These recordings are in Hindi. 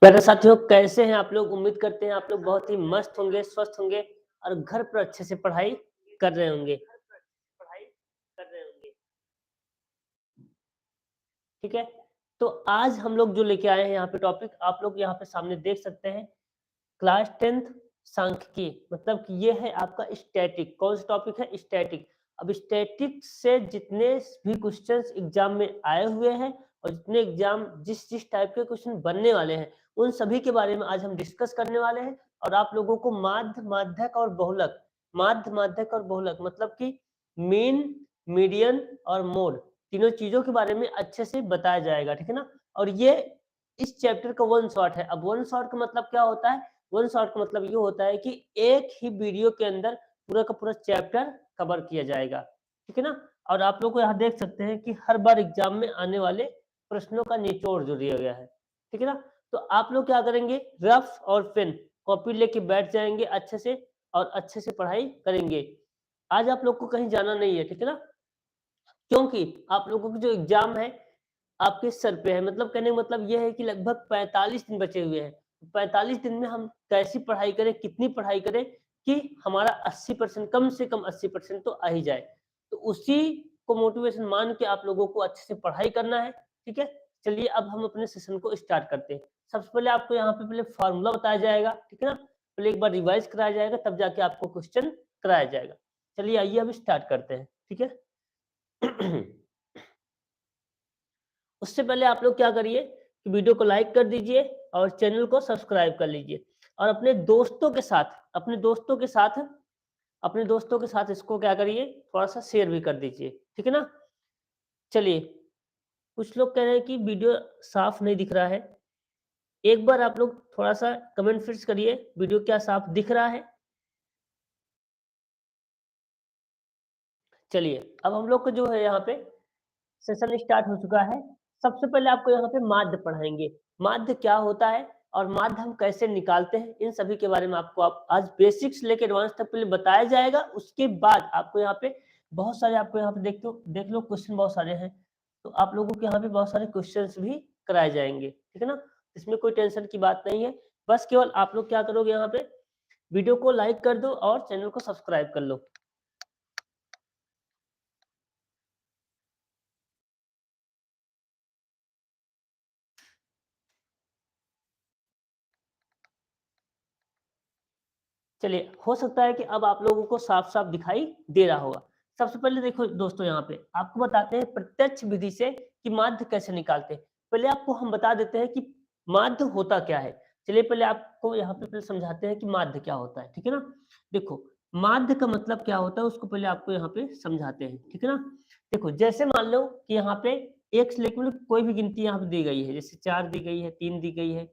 प्यारे साथियों, कैसे हैं आप लोग? उम्मीद करते हैं आप लोग बहुत ही मस्त होंगे, स्वस्थ होंगे और घर पर अच्छे से पढ़ाई कर रहे होंगे। ठीक है? तो आज हम लोग जो लेके आए हैं यहाँ पे टॉपिक, आप लोग यहाँ पे सामने देख सकते हैं। क्लास 10th सांख्यिकी, मतलब कि ये है आपका स्टैटिक। कौन सा टॉपिक है? स्टैटिक। अब स्टैटिक से जितने भी क्वेश्चंस एग्जाम में आए हुए हैं और जितने एग्जाम जिस जिस टाइप के क्वेश्चन बनने वाले हैं, उन सभी के बारे में आज हम डिस्कस करने वाले हैं। और आप लोगों को माध्य, माध्यक और बहुलक, माध्य, माध्यक और बहुलक मतलब कि मीन, मीडियन और मोड, तीनों चीजों के बारे में अच्छे से बताया जाएगा। ठीक है ना? और ये इस चैप्टर का वन शॉट है। अब वन शॉट का मतलब क्या होता है? वन शॉट का मतलब ये होता है कि एक ही वीडियो के अंदर पूरा का पूरा चैप्टर कवर किया जाएगा। ठीक है ना? और आप लोग को यहाँ देख सकते हैं कि हर बार एग्जाम में आने वाले प्रश्नों का निचोड़ जो दिया गया है। ठीक है ना? तो आप लोग क्या करेंगे? रफ और पेन कॉपी लेके बैठ जाएंगे अच्छे से और अच्छे से पढ़ाई करेंगे। आज आप लोग को कहीं जाना नहीं है। ठीक है ना? क्योंकि आप लोगों का जो एग्जाम है आपके सर पे है। मतलब कहने का मतलब ये है कि लगभग 45 दिन बचे हुए हैं। 45 दिन में हम कैसी पढ़ाई करें, कितनी पढ़ाई करें कि हमारा 80% कम से कम 80% तो आ ही जाए। तो उसी को मोटिवेशन मान के आप लोगों को अच्छे से पढ़ाई करना है। ठीक है? चलिए अब हम अपने सेशन को स्टार्ट करते हैं। सबसे पहले आपको यहाँ पे पहले फार्मूला बताया जाएगा। ठीक है ना? पहले एक बार रिवाइज कराया जाएगा, तब जाके आपको क्वेश्चन कराया जाएगा। चलिए आइए अब स्टार्ट करते हैं। ठीक है? उससे पहले आप लोग क्या करिए कि वीडियो को लाइक कर दीजिए और चैनल को सब्सक्राइब कर लीजिए और अपने दोस्तों के साथ, इसको क्या करिए, थोड़ा सा शेयर भी कर दीजिए। ठीक है ना? चलिए, कुछ लोग कह रहे हैं कि वीडियो साफ नहीं दिख रहा है। एक बार आप लोग थोड़ा सा कमेंट फिर करिए, वीडियो क्या साफ दिख रहा है? चलिए अब हम लोग को जो है यहाँ पे सेशन स्टार्ट हो चुका है। सबसे पहले आपको यहाँ पे माध्य पढ़ाएंगे। माध्य क्या होता है और माध्य हम कैसे निकालते हैं, इन सभी के बारे में आपको आज बेसिक्स लेके एडवांस तक पहले बताया जाएगा। उसके बाद आपको यहाँ पे बहुत सारे, आपको यहाँ पे देख लो क्वेश्चन बहुत सारे हैं, तो आप लोगों के यहाँ पे बहुत सारे क्वेश्चन भी कराए जाएंगे। ठीक है ना? इसमें कोई टेंशन की बात नहीं है। बस केवल आप लोग क्या करोगे, यहाँ पे वीडियो को लाइक कर दो और चैनल को सब्सक्राइब कर लो। चलिए, हो सकता है कि अब आप लोगों को साफ-साफ दिखाई दे रहा होगा। सबसे पहले देखो दोस्तों, यहाँ पे आपको बताते हैं प्रत्यक्ष विधि से कि माध्य कैसे निकालते हैं। पहले आपको हम बता देते हैं कि माध्य होता क्या है। चलिए पहले आपको यहाँ पे पहले समझाते हैं कि माध्य क्या होता है। ठीक है ना? देखो, माध्य का मतलब क्या होता है उसको पहले आपको यहाँ पे समझाते हैं। ठीक है ना? देखो, जैसे मान लो कि यहाँ पे 1 से लेके मतलब कोई भी गिनती यहाँ पे दी गई है। जैसे 4 दी गई है, 3 दी गई है,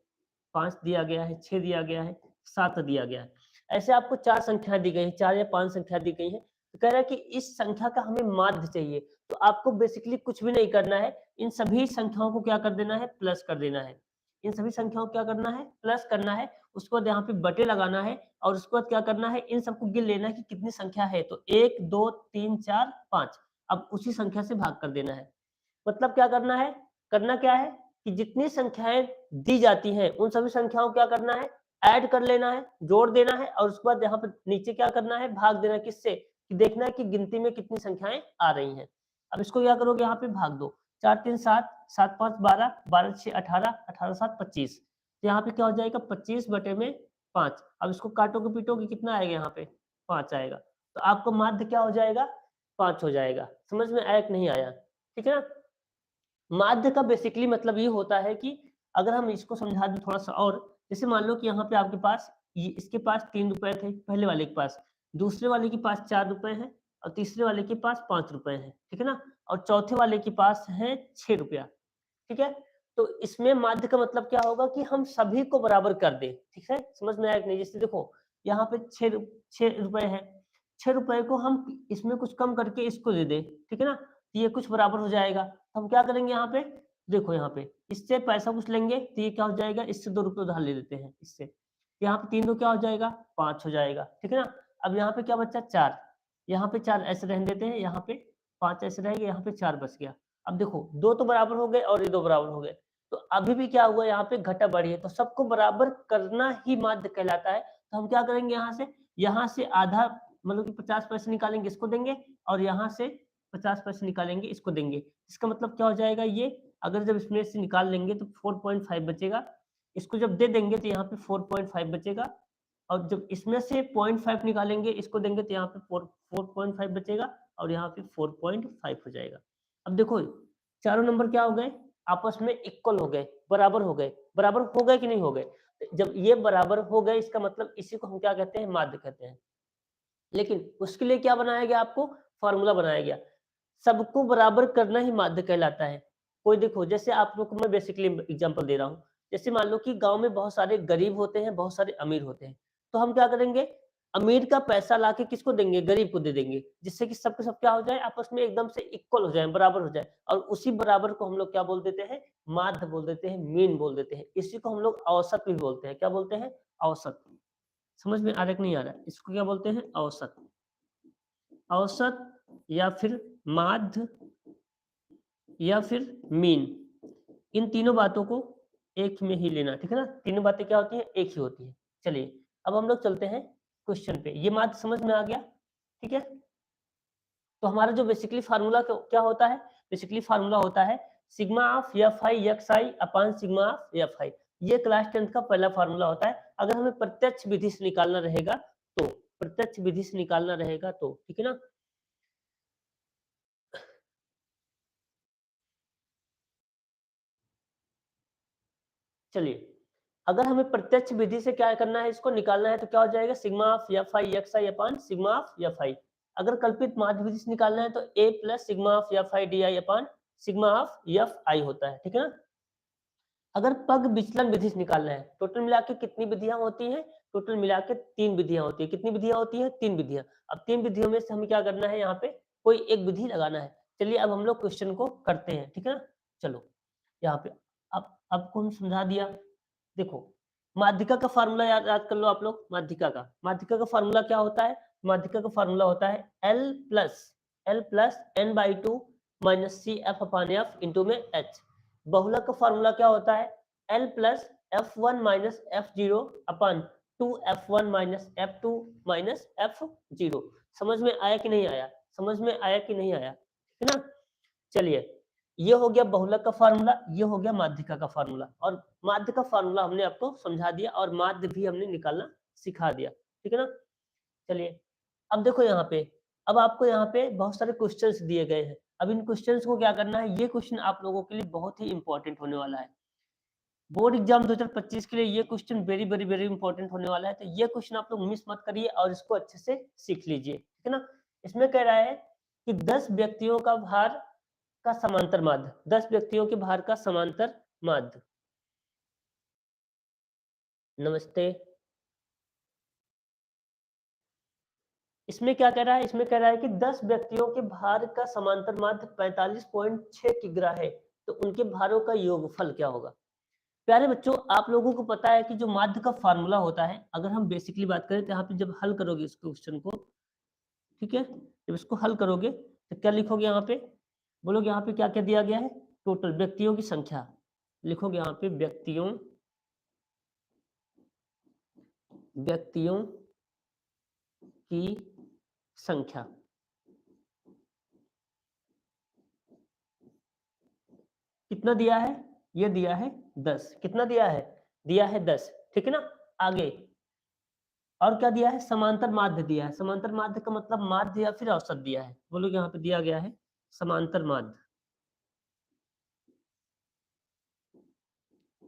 5 दिया गया है, 6 दिया गया है, 7 दिया गया है। ऐसे आपको 4 संख्या दी गई है, 4 या 5 संख्या दी गई है। तो कह रहा है कि इस संख्या का हमें माध्य चाहिए। तो आपको बेसिकली कुछ भी नहीं करना है। इन सभी संख्याओं को क्या कर देना है? प्लस कर देना है। इन सभी संख्याओं को क्या करना है? प्लस करना है। उसके बाद यहाँ पे बटे लगाना है और उसके बाद क्या करना है? इन सबको गिन लेना है कि कितनी संख्या है। तो 1, 2, 3, 4, 5। अब उसी संख्या से भाग कर देना है। मतलब क्या करना है? करना क्या है कि जितनी संख्याएं दी जाती हैं उन सभी संख्याओं को क्या करना है? ऐड कर लेना है, जोड़ देना है और उसके बाद यहाँ पर नीचे क्या करना है? भाग देना है। किससे? कि देखना है कि गिनती में कितनी संख्याएं आ रही हैं। अब इसको क्या करोगे? यहाँ पे भाग दो। 4 3 7, 7 5 12, 12 6 18, 18 7 25। तो यहाँ पे क्या हो जाएगा? 25 बटे में 5। अब इसको काटोगे पीटोगे, कितना आएगा? यहाँ पे 5 आएगा। तो आपको माध्य क्या हो जाएगा? 5 हो जाएगा। समझ में आया कि नहीं आया? ठीक है ना? माध्य का बेसिकली मतलब ये होता है कि अगर हम इसको समझा दें थोड़ा सा और, जैसे मान लो कि यहाँ पे आपके पास ये, इसके पास 3 रुपए थे पहले वाले के पास, दूसरे वाले के पास 4 रुपए हैं और तीसरे वाले के पास 5 रुपए हैं। ठीक है ना? और चौथे वाले के पास है 6 रुपया। ठीक है? तो इसमें माध्य का मतलब क्या होगा कि हम सभी को बराबर कर दें। ठीक है? समझ में आया कि नहीं? जैसे देखो, यहाँ पे 6 रुपए है, 6 रुपए को हम इसमें कुछ कम करके इसको दे दें। ठीक है ना? तो ये कुछ बराबर हो जाएगा। तो हम क्या करेंगे यहाँ पे? देखो यहाँ पे इससे पैसा कुछ लेंगे तो ये क्या हो जाएगा? इससे 2 रुपए उधार ले लेते हैं इससे। यहाँ पे 3 क्या हो जाएगा? 5 हो जाएगा। ठीक है ना? अब यहाँ पे क्या बचा? 4। यहाँ पे 4 ऐसे रहने देते हैं, यहाँ पे 5 ऐसे रहेंगे, यहाँ पे 4 बच गया। अब देखो, 2 तो बराबर हो गए और ये 2 बराबर हो गए। तो अभी भी क्या हुआ, यहाँ पे घटा बढ़ी है, तो सबको बराबर करना ही माध्य कहलाता है। तो हम क्या करेंगे, यहाँ से आधा मतलब कि 50% निकालेंगे, इसको देंगे, और यहाँ से 50% निकालेंगे, इसको देंगे। इसका मतलब क्या हो जाएगा, ये अगर जब इसमें से निकाल लेंगे तो 4.5 बचेगा, इसको जब दे देंगे तो यहाँ पे 4.5 बचेगा, और जब इसमें से 0.5 निकालेंगे, इसको देंगे तो यहाँ पे 4.5 बचेगा, और यहाँ पे 4.5 हो जाएगा। अब देखो चारों नंबर क्या हो गए, आपस में इक्वल हो गए, बराबर हो गए। बराबर हो गए कि नहीं हो गए? जब ये बराबर हो गए, इसका मतलब इसी को हम क्या कहते हैं, माध्य कहते हैं। लेकिन उसके लिए क्या बनाया गया, आपको फॉर्मूला बनाया गया, सबको बराबर करना ही माध्य कहलाता है। कोई देखो, जैसे आप लोग को मैं बेसिकली एग्जांपल दे रहा हूँ, जैसे मान लो कि गांव में बहुत सारे गरीब होते हैं, बहुत सारे अमीर होते हैं, तो हम क्या करेंगे, अमीर का पैसा लाके किसको देंगे, गरीब को दे देंगे, जिससे कि सबके सब क्या हो जाए, आपस में एकदम से इक्वल हो जाए, बराबर हो जाए, और उसी बराबर को हम लोग क्या बोल देते हैं, माध्य बोल देते हैं, मीन बोल देते हैं। इसी को हम लोग औसत भी बोलते हैं। क्या बोलते हैं, औसत। समझ में आ रहा है कि नहीं आ रहा है? इसको क्या बोलते हैं, औसत। औसत या फिर माध्य या फिर मीन, इन तीनों बातों को एक में ही लेना, ठीक है ना। तीनों बातें क्या होती हैं, एक ही होती है। चलिए अब हम लोग चलते हैं क्वेश्चन पे। ये माध्य समझ में आ गया, ठीक है। तो हमारा जो बेसिकली फार्मूला क्या होता है, बेसिकली फार्मूला होता है sigma of F I X I upon sigma of F आई। ये क्लास 10th का पहला फार्मूला होता है। अगर हमें प्रत्यक्ष विधि से निकालना रहेगा तो, प्रत्यक्ष विधि से निकालना रहेगा तो, ठीक है ना। चलिए, अगर हमें प्रत्यक्ष विधि से क्या करना है, इसको निकालना है, तो क्या हो जाएगा, sigma of F I X I upon sigma of F I. अगर कल्पित माध्य विधि से निकालना है तो A plus sigma of F I D I upon sigma of F I होता है, ठीक है ना। अगर पग विचलन विधि से निकालना है, टोटल मिला के कितनी विधियां होती हैं, टोटल मिला के 3 विधियां होती है। कितनी विधियां होती हैं, 3 विधियां। अब 3 विधियों में से हमें क्या करना है, यहाँ पे कोई एक विधि लगाना है। चलिए अब हम लोग क्वेश्चन को करते हैं, ठीक है ना। चलो यहाँ पे अब आपको हम समझा दिया। देखो, माध्यिका का फार्मूला याद कर लो आप लोग। माध्यिका का फार्मूला क्या होता है, माध्यिका का फार्मूला होता है L plus N by two minus C F upon F into में एच। बहुलक का फार्मूला क्या होता है, L plus F one minus F zero upon two F one minus F two minus F zero. समझ में आया कि नहीं आया, समझ में आया कि नहीं आया, ठीक है ना। चलिए, ये हो गया बहुलक का फार्मूला, ये हो गया माध्यिका का फार्मूला, और माध्य का फार्मूला हमने आपको समझा दिया, और माध्य भी हमने निकालना सिखा दिया, ठीक है ना। चलिए अब देखो यहाँ पे, अब आपको यहाँ पे बहुत सारे क्वेश्चंस दिए गए हैं। अब इन क्वेश्चंस को क्या करना है, ये क्वेश्चन आप लोगों के लिए बहुत ही इंपॉर्टेंट होने वाला है। बोर्ड एग्जाम 2025 के लिए ये question very very very important होने वाला है। तो ये क्वेश्चन आप लोग मिस मत करिए और इसको अच्छे से सीख लीजिए, ठीक है ना। इसमें कह रहा है कि 10 व्यक्तियों का भार का समांतर माध्य, 10 व्यक्तियों के भार का समांतर माध्य। नमस्ते। इसमें क्या कह रहा है, इसमें कह रहा है कि 10 व्यक्तियों के भार का समांतर माध्य 45.6 किग्रा है, तो उनके भारों का योगफल क्या होगा। प्यारे बच्चों, आप लोगों को पता है कि जो माध्य का फार्मूला होता है, अगर हम बेसिकली बात करें तो यहाँ पे जब हल करोगे इस क्वेश्चन को, ठीक है, जब इसको हल करोगे तो क्या लिखोगे, यहाँ पे बोलोगे, यहाँ पे क्या क्या दिया गया है, टोटल व्यक्तियों की संख्या लिखोगे, यहाँ पे व्यक्तियों की संख्या। कितना दिया है, ये दिया है 10। कितना दिया है 10, ठीक है ना। आगे और क्या दिया है, समांतर माध्य दिया है। समांतर माध्य का मतलब माध्य या फिर औसत दिया है। बोलो, यहाँ पे दिया गया है समांतर माध्य,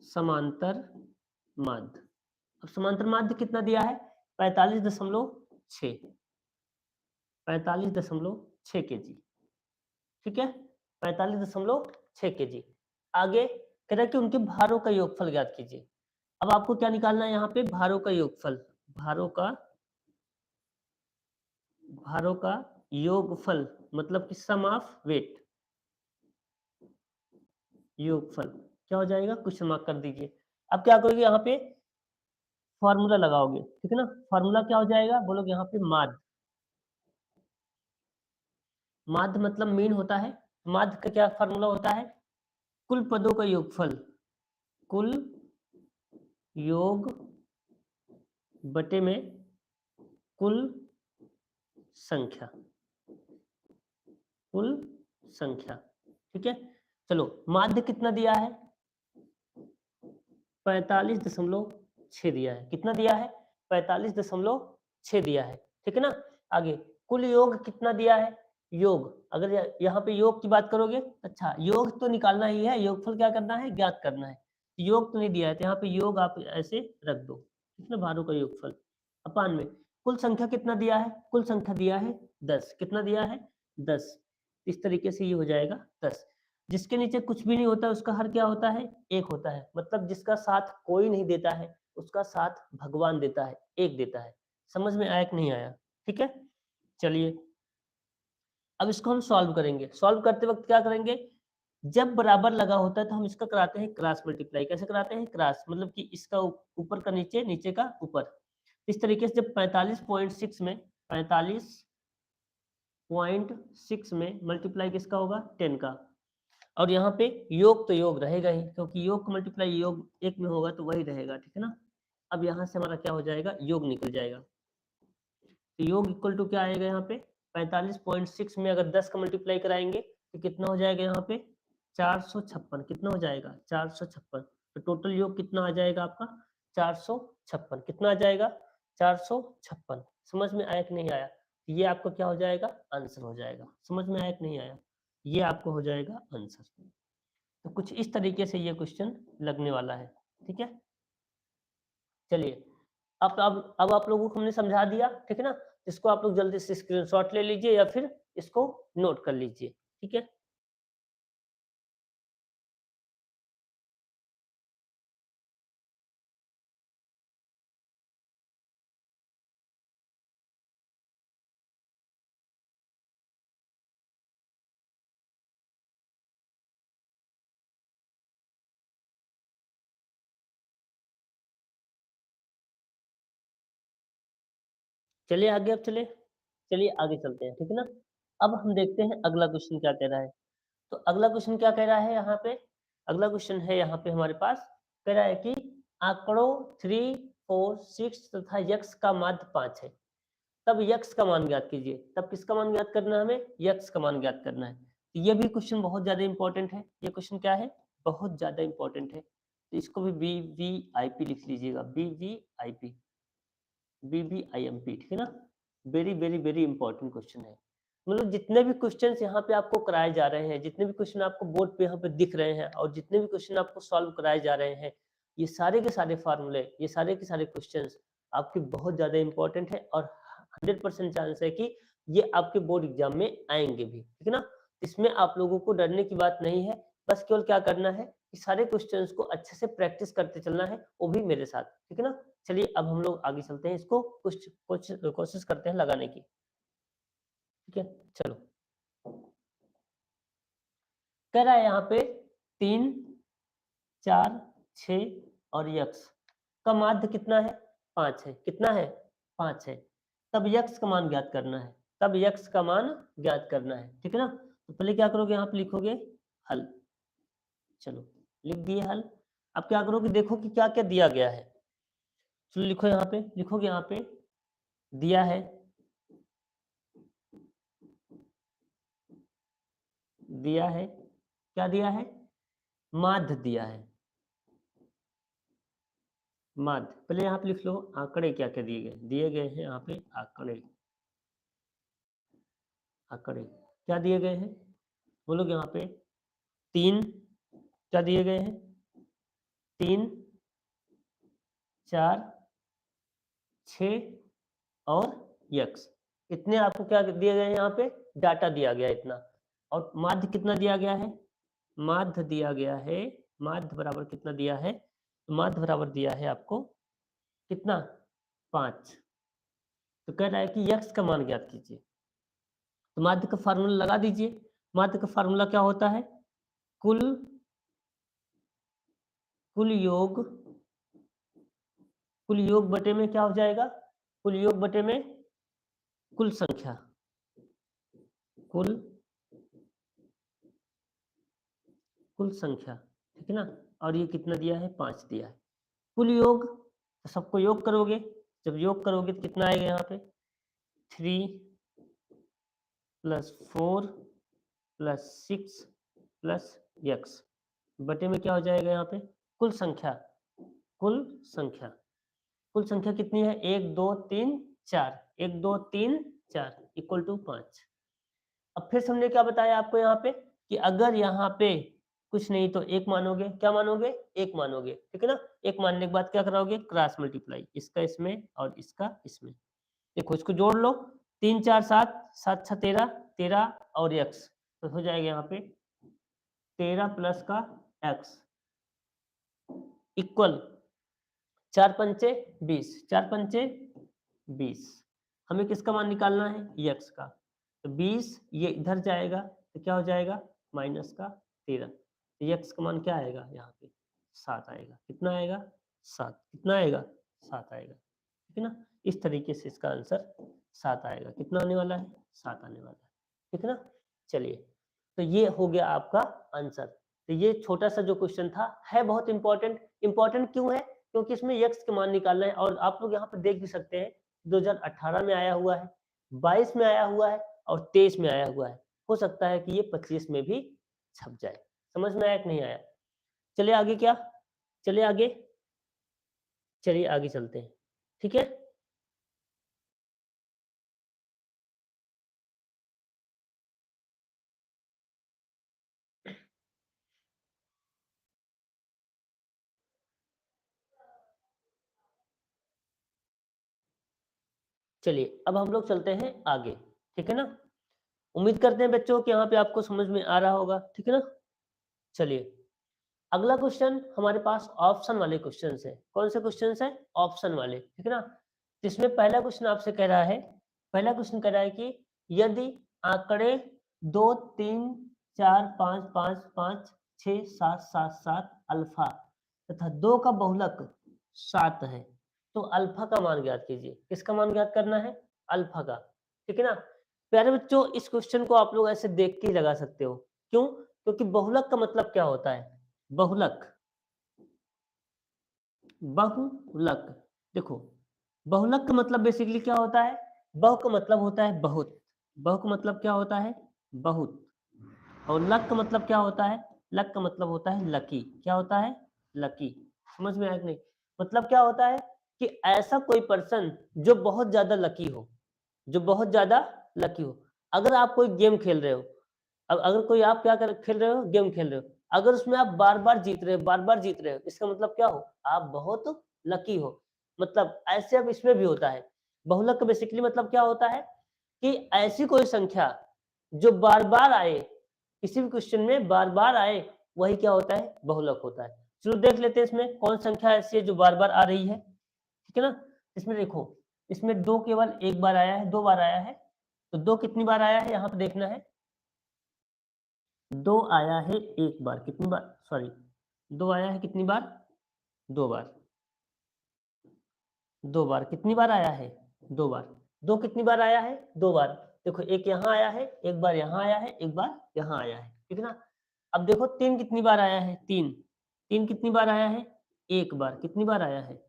समांतर माध्य। अब समांतर माध्य कितना दिया है, 45.6, 45.6 kg, ठीक है, 45.6 kg। आगे कह रहा है कि उनके भारों का योगफल ज्ञात कीजिए। अब आपको क्या निकालना है, यहाँ पे भारों का योगफल, भारों का योगफल मतलब कि सम ऑफ वेट, योगफल क्या हो जाएगा, क्वेश्चन मार्क कर दीजिए। अब क्या करोगे, यहाँ पे फॉर्मूला लगाओगे, ठीक है ना। फॉर्मूला क्या हो जाएगा, बोलोगे यहाँ पे माध्य, माध्य मतलब मीन होता है। माध्य का क्या फॉर्मूला होता है, कुल पदों का योगफल, कुल योग बटे में कुल संख्या, कुल संख्या। ठीक है, चलो माध्य कितना दिया है, 45.6 दिया है। कितना दिया है, 45.6 दिया है। ठीक है ना, आगे कुल योग कितना दिया है, योग अगर यहाँ पे योग की बात करोगे, अच्छा योग तो निकालना ही है, योगफल क्या करना है, ज्ञात करना है। योग तो नहीं दिया है तो यहाँ पे योग आप ऐसे रख दो, कितने भारों का योगफल अपान में कुल संख्या कितना दिया है, कुल संख्या दिया है 10। कितना दिया है, 10। इस तरीके से ये हो जाएगा 10। जिसके नीचे कुछ भी नहीं होता उसका हर क्या होता है, एक होता है। मतलब जिसका साथ कोई नहीं देता है उसका साथ भगवान देता है, एक देता है। समझ में आया कि नहीं आया, ठीक है। चलिए अब इसको हम सॉल्व करेंगे। सॉल्व करते वक्त क्या करेंगे, जब बराबर लगा होता है तो हम इसका कराते हैं क्रॉस मल्टीप्लाई। कैसे कराते हैं, क्रॉस मतलब कि इसका ऊपर का नीचे, नीचे का ऊपर। इस तरीके से जब 45.6 में 45.6 में मल्टीप्लाई किसका होगा, 10 का। और यहाँ पे योग तो योग रहेगा ही, क्योंकि योग का मल्टीप्लाई योग एक में होगा तो वही रहेगा। ठीक है ना, अब यहाँ से हमारा क्या हो जाएगा, योग निकल जाएगा। तो योग इक्वल टू क्या आएगा यहाँ पे, 45.6 में अगर 10 का मल्टीप्लाई कराएंगे तो कितना हो जाएगा यहाँ पे, 456। कितना हो जाएगा, 456। तो टोटल योग कितना आ जाएगा आपका, 456। कितना आ जाएगा, 456। समझ में आया कि नहीं आया, ये आपको क्या हो जाएगा, आंसर हो जाएगा। समझ में आया कि नहीं आया, ये आपको हो जाएगा आंसर। तो कुछ इस तरीके से ये क्वेश्चन लगने वाला है। ठीक है, चलिए अब आप लोगों को हमने समझा दिया। ठीक है ना, इसको आप लोग जल्दी से स्क्रीनशॉट ले लीजिए या फिर इसको नोट कर लीजिए। ठीक है, चलिए आगे अब चले, चलिए आगे चलते हैं। ठीक है ना, अब हम देखते हैं अगला क्वेश्चन क्या कह रहा है। तो अगला क्वेश्चन क्या कह रहा है यहाँ पे, अगला क्वेश्चन है यहाँ पे हमारे पास, कह रहा है कि आंकड़ों 3, 4, 6 तथा यक्स का माध्य 5 है, तब यक्स का मान ज्ञात कीजिए। तब किसका मान ज्ञात करना है, हमें यक्स का मान ज्ञात करना है। तो ये भी क्वेश्चन बहुत ज्यादा इंपॉर्टेंट है। ये क्वेश्चन क्या है, बहुत ज्यादा इंपॉर्टेंट है। तो इसको भी BVIP लिख लीजिएगा, BVIP, BVIMP। ठीक है ना, very very very important question है। मतलब जितने भी क्वेश्चन यहाँ पे आपको कराए जा रहे हैं, जितने भी क्वेश्चन आपको बोर्ड पे यहाँ पे दिख रहे हैं और जितने भी क्वेश्चन आपको सॉल्व कराए जा रहे हैं, ये सारे के सारे फार्मूले, ये सारे के सारे क्वेश्चन आपके बहुत ज्यादा इंपॉर्टेंट है और 100% चांस है कि ये आपके बोर्ड एग्जाम में आएंगे भी। ठीक है ना, इसमें आप लोगों को डरने की बात नहीं है। बस केवल क्या करना है कि सारे क्वेश्चंस को अच्छे से प्रैक्टिस करते चलना है, वो भी मेरे साथ। ठीक है ना, चलिए अब हम लोग आगे चलते हैं, इसको कुछ कुछ कोशिश करते हैं लगाने की। ठीक है, चलो कह रहा है यहाँ पे 3, 4, 6 और यक्स का माध्य कितना है, 5 है। कितना है, 5 है। तब यक्स का मान ज्ञात करना है, तब यक्स का मान ज्ञात करना है। ठीक है ना, तो पहले क्या करोगे, यहाँ पे लिखोगे हल। चलो लिख दिए हल। अब क्या करोगे, देखो कि क्या क्या दिया गया है। चलो लिखो, यहाँ पे लिखोगे, यहाँ पे दिया है, दिया है, क्या दिया है, माध्य दिया है, माध्य। पहले यहाँ पे लिख लो आंकड़े क्या क्या दिए गए, दिए गए हैं यहाँ पे आंकड़े, आंकड़े क्या दिए गए हैं, बोलोगे यहाँ पे 3 क्या दिए गए हैं, 3, 4, 6 और यक्स। इतने आपको क्या दिए गए हैं, यहाँ पे डाटा दिया गया इतना। और माध्य कितना दिया गया है, माध्य दिया गया है, माध्य बराबर कितना दिया है, माध्य बराबर दिया है आपको कितना, 5। तो कह रहा है कि यक्स का मान ज्ञात कीजिए। तो माध्य का फार्मूला लगा दीजिए। माध्य का फार्मूला क्या होता है, कुल कुल योग, कुल योग बटे में क्या हो जाएगा, कुल योग बटे में कुल संख्या, कुल कुल संख्या। ठीक है ना, और ये कितना दिया है, 5 दिया है। कुल योग, तो सबको योग करोगे, जब योग करोगे तो कितना आएगा यहाँ पे, 3 + 4 + 6 + x बटे में क्या हो जाएगा यहाँ पे, कुल संख्या, कुल संख्या, कुल संख्या कितनी है, 1 2 3 4, 1 2 3 4 = 5। अब फिर से हमने क्या बताया आपको यहाँ पे कि अगर यहाँ पे कुछ नहीं तो एक मानोगे, क्या मानोगे, एक मानोगे, ठीक है ना। एक मानने के बाद क्या कराओगे, क्रॉस मल्टीप्लाई, इसका इसमें और इसका इसमें। देखो इसको जोड़ लो, 3 4 7, 7 6 13, 13 और x, तो हो जाएगा यहाँ पे 13 प्लस का x इक्वल 4 पंचे 20, 4 पंचे 20। हमें किसका मान निकालना है, x का, तो 20 ये इधर जाएगा तो क्या हो जाएगा, माइनस का 13, तो x का मान क्या आएगा यहाँ पे, 7 आएगा। कितना आएगा, 7। कितना आएगा, 7 आएगा, ठीक है ना। इस तरीके से इसका आंसर 7 आएगा। कितना आने वाला है, 7 आने वाला है, ठीक है ना। चलिए, तो ये हो गया आपका आंसर। तो ये छोटा सा जो क्वेश्चन था है बहुत इंपॉर्टेंट। इंपॉर्टेंट क्यों है, क्योंकि इसमें x के मान निकालना है, और आप लोग यहाँ पर देख भी सकते हैं 2018 में आया हुआ है, 22 में आया हुआ है और 23 में आया हुआ है। हो सकता है कि ये 25 में भी छप जाए। समझ में आया कि नहीं आया। चलिए आगे, क्या चलिए आगे, चलिए आगे चलते हैं, ठीक है। चलिए अब हम लोग चलते हैं आगे, ठीक है ना। उम्मीद करते हैं बच्चों कि यहाँ पे आपको समझ में आ रहा होगा, ठीक है ना। चलिए अगला क्वेश्चन हमारे पास ऑप्शन वाले क्वेश्चन है। कौन से क्वेश्चन है, ऑप्शन वाले, ठीक है ना। जिसमें पहला क्वेश्चन आपसे कह रहा है, पहला क्वेश्चन कह रहा है कि यदि आंकड़े 2 3 4 5 5 5 6 7 7 7 अल्फा तथा 2 का बहुलक 7 है, तो अल्फा का मान ज्ञात कीजिए। किसका मान ज्ञात करना है, अल्फा का, ठीक है ना। प्यारे बच्चों इस क्वेश्चन को आप लोग ऐसे देख के ही लगा सकते हो। क्यों, क्योंकि बहुलक का मतलब क्या होता है, बहुलक, बहुलक, देखो बहुलक का मतलब बेसिकली क्या होता है, बहु का मतलब होता है बहुत, बहु का मतलब क्या होता है, बहुत, और लक का मतलब क्या होता है, लक का मतलब होता है लकी। क्या होता है, लकी। समझ में आया कि नहीं। मतलब क्या होता है कि ऐसा कोई पर्सन जो बहुत ज्यादा लकी हो, जो बहुत ज्यादा लकी हो। अगर आप कोई गेम खेल रहे हो, अब अगर कोई आप क्या कर खेल रहे हो, गेम खेल रहे हो, अगर उसमें आप बार बार जीत रहे हो, बार बार जीत रहे हो, इसका मतलब क्या हो, आप बहुत लकी हो। मतलब ऐसे अब इसमें भी होता है। बहुलक का बेसिकली मतलब क्या होता है कि ऐसी कोई संख्या जो बार बार आए, किसी भी क्वेश्चन में बार बार आए, वही क्या होता है, बहुलक होता है। चलो देख लेते हैं इसमें कौन संख्या ऐसी है जो बार बार आ रही है, ठीक है ना। इसमें देखो, इसमें 2 केवल एक बार आया है, 2 बार आया है, तो 2 कितनी बार आया है यहाँ पे देखना है। 2 आया है एक बार, कितनी बार, सॉरी 2 आया है कितनी बार, 2 बार, 2 बार कितनी बार आया है, 2 बार। 2 कितनी बार आया है, 2 बार। देखो एक यहाँ आया है, एक बार यहाँ आया है, एक बार यहाँ आया है, ठीक है ना। अब देखो 3 कितनी बार आया है, 3, 3 कितनी बार आया है, एक बार। कितनी बार आया है,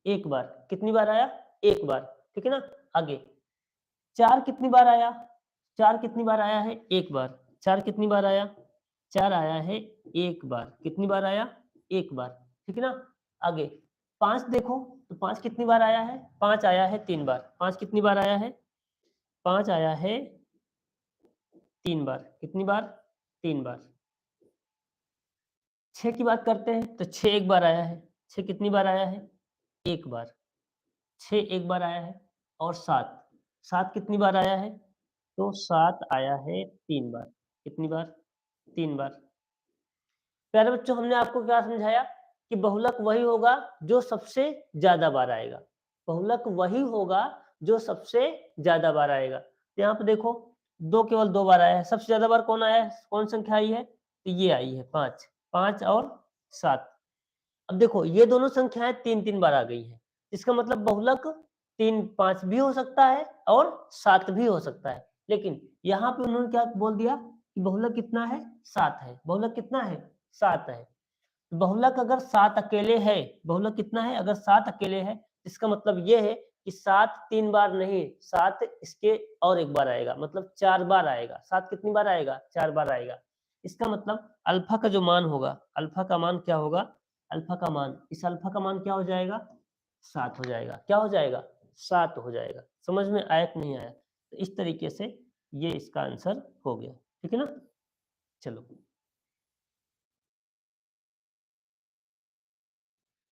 एक बार। कितनी बार आया, एक बार, ठीक है ना। आगे 4 कितनी बार आया, 4 कितनी बार आया है, एक बार। 4 कितनी बार आया, 4 आया है एक बार। कितनी बार आया, एक बार, ठीक है ना। आगे 5 देखो, तो 5 कितनी बार आया है, 5 आया है 3 बार। 5 कितनी बार आया है, 5 आया है 3 बार। कितनी बार, 3 बार। 6 की बात करते हैं तो 6 एक बार आया है। 6 कितनी बार आया है, एक बार। 6 एक बार आया है। और 7, 7 कितनी बार आया है, तो 7 आया है 3 बार। कितनी बार, 3 बार। प्यारे बच्चों हमने आपको क्या समझाया कि बहुलक वही होगा जो सबसे ज्यादा बार आएगा। बहुलक वही होगा जो सबसे ज्यादा बार आएगा। तो यहाँ पे देखो 2 केवल 2 बार आया है, सबसे ज्यादा बार कौन आया है, कौन संख्या आई है, तो ये आई है 5, 5 और 7। अब देखो ये दोनों संख्याएं 3-3 बार आ गई है, इसका मतलब बहुलक 3 5 भी हो सकता है और 7 भी हो सकता है। लेकिन यहाँ पे उन्होंने क्या बोल दिया कि बहुलक कितना है, 7 है। बहुलक कितना है, 7 है। बहुलक अगर 7 अकेले है, बहुलक कितना है, अगर 7 अकेले है, इसका मतलब ये है कि 7 3 बार नहीं, 7 इसके और एक बार आएगा, मतलब 4 बार आएगा। 7 कितनी बार आएगा, 4 बार आएगा। इसका मतलब अल्फा का जो मान होगा, अल्फा का मान क्या होगा, अल्फा का मान, इस अल्फा का मान क्या हो जाएगा, 7 हो जाएगा। क्या हो जाएगा, 7 हो जाएगा। समझ में आया कि नहीं आया? तो इस तरीके से ये इसका आंसर हो गया, ठीक है ना। चलो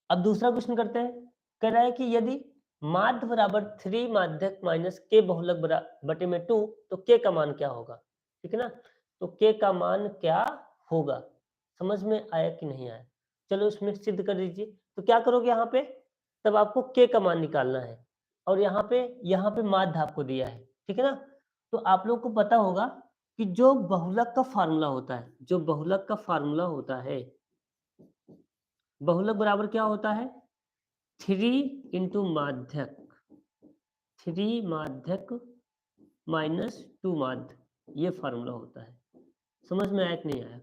अब दूसरा क्वेश्चन करते हैं। कह रहा है कि यदि माध्य बराबर 3 माध्यक माइनस के बहुलक बटे में 2, तो के का मान क्या होगा, ठीक है ना। तो के का मान क्या होगा, समझ में आया कि नहीं आया? चलो इसमें सिद्ध कर दीजिए। तो क्या करोगे यहाँ पे, तब आपको के का मान निकालना है, और यहाँ पे माध्य आपको दिया है, ठीक है ना। तो आप लोग को पता होगा कि जो बहुलक का फार्मूला होता है, जो बहुलक का फार्मूला होता है, बहुलक बराबर क्या होता है, 3 इंटू माध्यक, 3 माध्यक माइनस 2 माध्य, ये फार्मूला होता है। समझ में आया कि नहीं आया?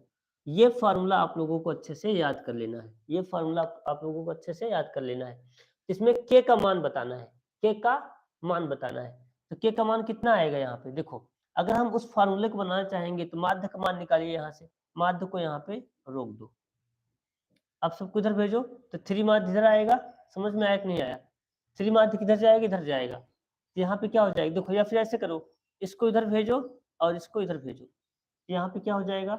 ये फार्मूला आप लोगों को अच्छे से याद कर लेना है, ये फार्मूला आप लोगों को अच्छे से याद कर लेना है। इसमें के का मान बताना है, के का मान बताना है। तो के का मान कितना आएगा यहाँ पे, देखो अगर हम उस फार्मूले को बनाना चाहेंगे तो माध्य का मान निकालिए यहाँ से, माध्य को यहाँ पे रोक दो, आप सबको इधर भेजो, तो 3 माध्य इधर आएगा। समझ में आया कि नहीं आया? 3 माध्य किधर जाएगा, इधर जाएगा। तो यहाँ पे क्या हो जाएगा, देखो, या फिर ऐसे करो, इसको इधर भेजो और इसको इधर भेजो, तो यहाँ पे क्या हो जाएगा,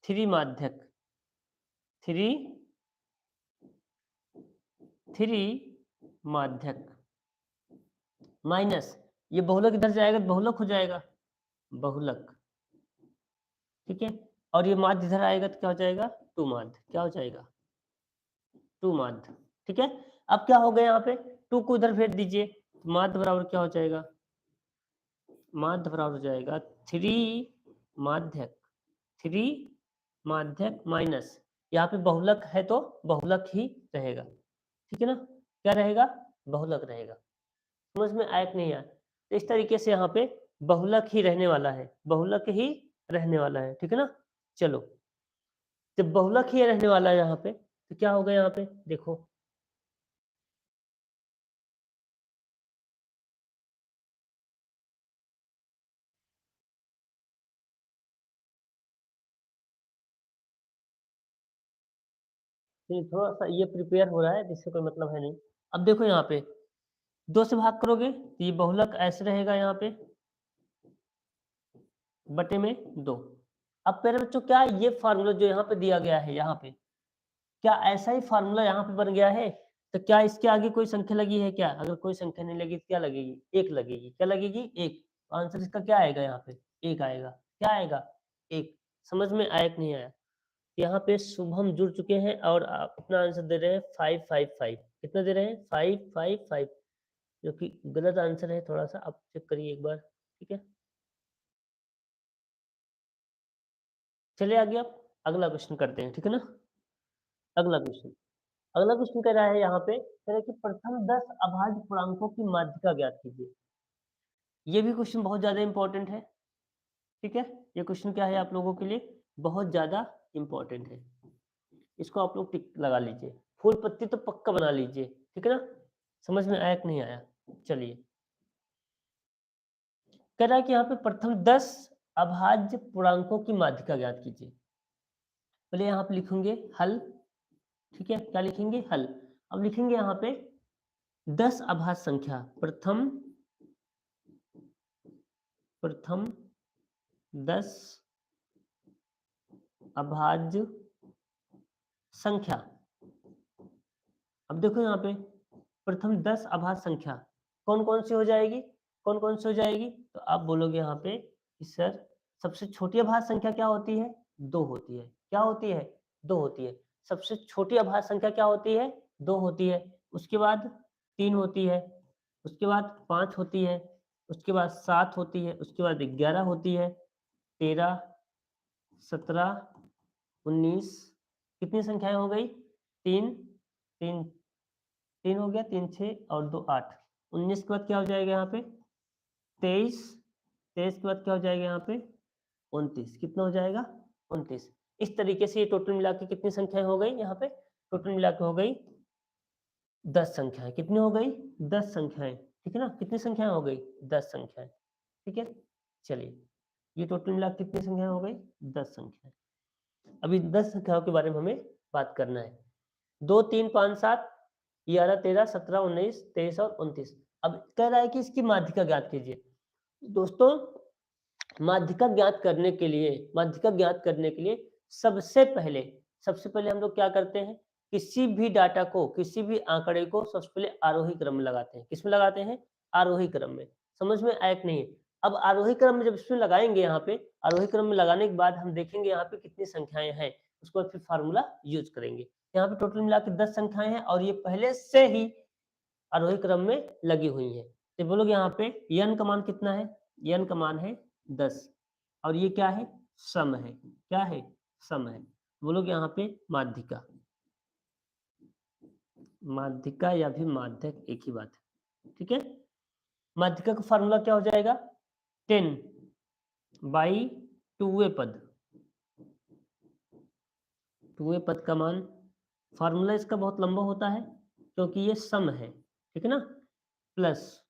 3 माध्यक, 3 माध्यक माइनस, ये बहुलक इधर जाएगा, बहुलक हो जाएगा, बहुलक, ठीक है। और ये माध्य इधर आएगा तो क्या हो जाएगा, 2 माध्य, क्या हो जाएगा, 2 माध्य, ठीक है। अब क्या हो गया, यहाँ पे 2 को इधर भेज दीजिए, तो माध्य बराबर क्या हो जाएगा, माध्य बराबर हो जाएगा 3 माध्यक, 3 माध्यक माइनस, यहाँ पे बहुलक है तो बहुलक ही रहेगा, ठीक है ना। क्या रहेगा, बहुलक रहेगा। समझ में आया कि नहीं आया? तो इस तरीके से यहाँ पे बहुलक ही रहने वाला है, बहुलक ही रहने वाला है, ठीक है ना। चलो, जब बहुलक ही रहने वाला है यहाँ पे, तो क्या होगा, यहाँ पे देखो, ये थोड़ा सा ये प्रिपेयर हो रहा है, जिससे कोई मतलब है नहीं। अब देखो यहाँ पे 2 से भाग करोगे तो ये बहुलक ऐसे रहेगा यहाँ पे, बटे में 2। अब प्यारे बच्चों, क्या ये फार्मूला जो यहाँ पे दिया गया है, यहाँ पे क्या ऐसा ही फार्मूला यहाँ पे बन गया है? तो क्या इसके आगे कोई संख्या लगी है क्या? अगर कोई संख्या नहीं लगी तो क्या लगेगी, 1 लगेगी। क्या लगेगी, 1। आंसर इसका क्या आएगा, यहाँ पे 1 आएगा। क्या आएगा, 1। समझ में आया कि नहीं आया? यहाँ पे शुभम जुड़ चुके हैं और आप अपना आंसर दे रहे हैं 555। कितना दे रहे हैं, 555, जो कि गलत आंसर है। थोड़ा सा आप चेक करिए एक बार, ठीक है। चलिए आगे, आप अगला क्वेश्चन करते हैं, ठीक है ना। अगला क्वेश्चन, अगला क्वेश्चन कह रहा है यहाँ पे, कह रहा है कि प्रथम 10 अभाज्य पूर्णांकों की माध्यिका ज्ञात कीजिए। ये भी क्वेश्चन बहुत ज्यादा इंपॉर्टेंट है, ठीक है। ये क्वेश्चन क्या है आप लोगों के लिए, बहुत ज्यादा इंपॉर्टेंट है। इसको आप लोग टिक लगा लीजिए, फुल पत्ती तो पक्का बना लीजिए, ठीक है ना। समझ में आया कि नहीं आया? चलिए, कह रहा है कि यहाँ पे प्रथम 10 अभाज्य पूर्णांकों की माध्यिका ज्ञात कीजिए। पहले यहाँ पे लिखेंगे हल, ठीक है। क्या लिखेंगे, हल। अब लिखेंगे यहाँ पे 10 अभाज्य संख्या, प्रथम प्रथम 10 अभाज्य संख्या। अब देखो यहाँ पे प्रथम 10 अभाज्य संख्या कौन कौन सी हो जाएगी, कौन कौन सी हो जाएगी? तो आप बोलोगे यहाँ पे कि सर सबसे छोटी अभाज्य संख्या क्या होती है, 2 होती है। क्या होती है, 2 होती है। सबसे छोटी अभाज्य संख्या क्या होती है, 2 होती है। उसके बाद 3 होती है, उसके बाद 5 होती है, उसके बाद 7 होती है, उसके बाद 11 होती है, 13, 17, 19, कितनी संख्याएं हो गई, 3, 3, 3 हो गया, 3 6 और 2 8, 19 के बाद क्या हो जाएगा यहाँ पे, 23, 23 के बाद क्या हो जाएगा यहाँ पे, 29। कितना हो जाएगा, 29। इस तरीके से ये टोटल मिला के कितनी संख्याएं हो गई, यहाँ पे टोटल मिला के हो गई 10 संख्याएं। कितनी हो गई? 10 संख्याएं, ठीक है ना। कितनी संख्याएं हो गई? 10 संख्याएं, ठीक है। चलिए, ये टोटल मिला के कितनी संख्याएं हो गई? 10 संख्याएं। अभी 10 संख्याओं के बारे में हमें बात करना है। 2 3 5 7 11 13 17 19 23 और 29। अब कह रहा है कि इसकी माध्यिका ज्ञात कीजिए। दोस्तों, माध्यिका ज्ञात करने के लिए सबसे पहले हम लोग क्या करते हैं, किसी भी डाटा को, किसी भी आंकड़े को सबसे पहले आरोही क्रम में लगाते हैं। किसमें लगाते हैं? आरोही क्रम में। समझ में आया कि नहीं? अब आरोही क्रम में जब इसमें लगाएंगे, यहाँ पे आरोही क्रम में लगाने के बाद हम देखेंगे यहाँ पे कितनी संख्याएं हैं, उसको फिर फार्मूला यूज करेंगे। यहाँ पे टोटल मिला के 10 संख्याएं हैं और ये पहले से ही आरोही क्रम में लगी हुई है। तो बोलोगे यहाँ पे n का मान कितना है? n का मान है 10 और ये क्या है? सम है। क्या है? सम है। बोलोगे यहाँ पे माध्यिका, माध्यिका या भी माध्यक एक ही बात है, ठीक है। माध्यिका का फार्मूला क्या हो जाएगा? 10/2वें पद, 2वें पद का मान, फार्मूला इसका बहुत लंबा होता है क्योंकि ये सम है, ठीक है ना, प्लस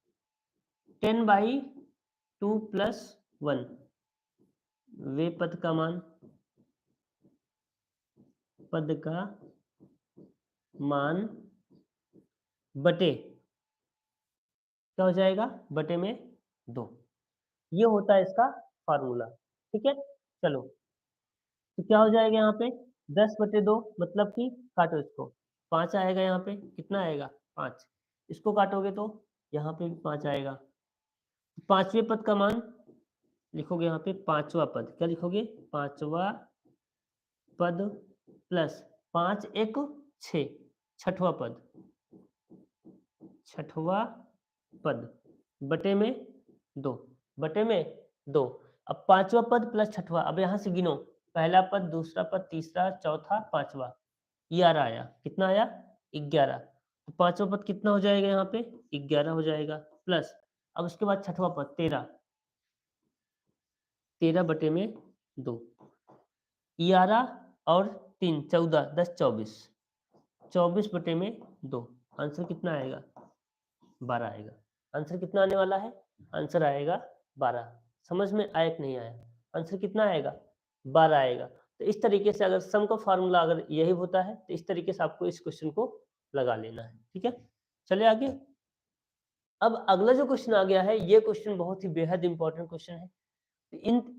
10/2 + 1 वे पद का मान, पद का मान बटे, क्या हो जाएगा? बटे में 2। ये होता है इसका फार्मूला, ठीक है। चलो, तो क्या हो जाएगा यहाँ पे? 10/2 मतलब कि काटो इसको, 5 आएगा यहाँ पे। कितना आएगा? 5। इसको काटोगे तो यहाँ पे भी 5 आएगा। 5वें पद का मान लिखोगे यहाँ पे, 5वां पद। क्या लिखोगे? 5वां पद प्लस 5 1 6, 6वां पद, 6वां पद बटे में 2, बटे में 2। अब 5वां पद प्लस 6वां, अब यहाँ से गिनो, पहला पद, दूसरा पद, तीसरा, चौथा, 5वां, 11 आया। कितना आया? 11। तो 5वां पद कितना हो जाएगा यहाँ पे? 11 हो जाएगा, प्लस अब उसके बाद 6वां पद 13, 13 बटे में 2, 11 और 3 14, 10 24, 24 बटे में 2। आंसर कितना आएगा? 12 आएगा। आंसर कितना आने वाला है? आंसर आएगा 12। समझ में आया कि नहीं आया? आंसर कितना आएगा? 12 आएगा। तो इस तरीके से अगर सम का फार्मूला अगर यही होता है तो इस तरीके से आपको इस क्वेश्चन को लगा लेना है, ठीक है। चलिए आगे। अब अगला जो क्वेश्चन आ गया है, ये क्वेश्चन बहुत ही बेहद इंपॉर्टेंट क्वेश्चन है।